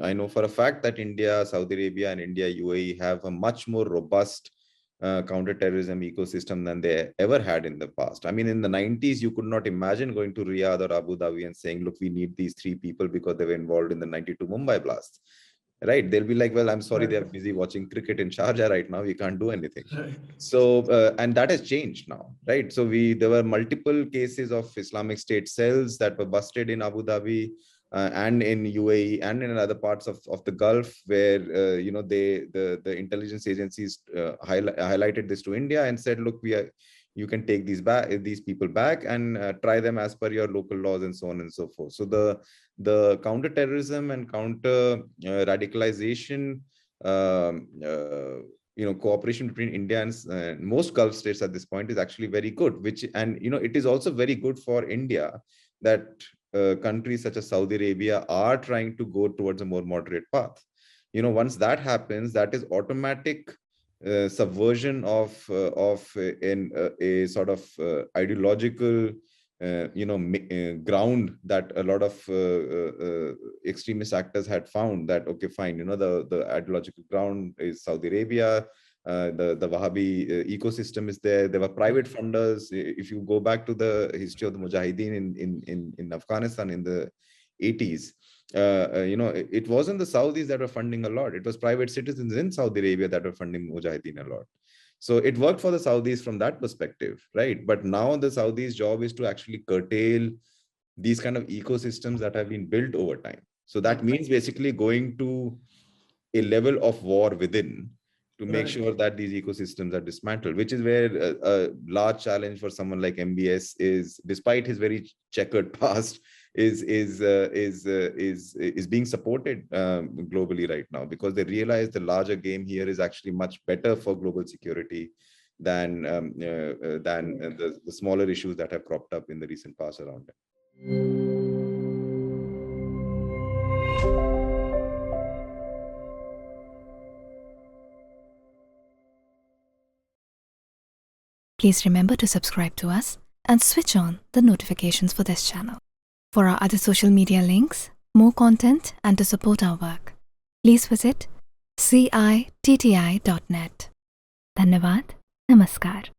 I know for a fact that India, Saudi Arabia, and India, UAE have a much more robust counterterrorism ecosystem than they ever had in the past. I mean, in the 90s, you could not imagine going to Riyadh or Abu Dhabi and saying, look, we need these three people because they were involved in the 92 Mumbai blasts. Right? They'll be like, well, I'm sorry, they're busy watching cricket in Sharjah right now. We can't do anything. So, and that has changed now, right? So there were multiple cases of Islamic State cells that were busted in Abu Dhabi and in UAE and in other parts of the Gulf, where the intelligence agencies highlighted this to India and said, look, you can take these people back and try them as per your local laws and so on and so forth. So the counterterrorism and counter radicalization cooperation between India and most Gulf states at this point is actually very good, it is also very good for India that countries such as Saudi Arabia are trying to go towards a more moderate path. Once that happens, that is automatic subversion of a sort of ideological ground that a lot of extremist actors had found that, okay, fine, the ideological ground is Saudi Arabia, the Wahhabi ecosystem is there. There were private funders. If you go back to the history of the Mujahideen in Afghanistan in the 80s, it wasn't the Saudis that were funding a lot. It was private citizens in Saudi Arabia that were funding Mujahideen a lot. So it worked for the Saudis from that perspective, right? But now the Saudis' job is to actually curtail these kind of ecosystems that have been built over time. So that means basically going to a level of war within to make sure that these ecosystems are dismantled, which is where a large challenge for someone like MBS is, despite his very checkered past, is being supported globally right now, because they realize the larger game here is actually much better for global security than the smaller issues that have cropped up in the recent past around it. Please remember to subscribe to us and switch on the notifications for this channel. For our other social media links, more content, and to support our work, please visit citti.net. Dhanyavad. Namaskar.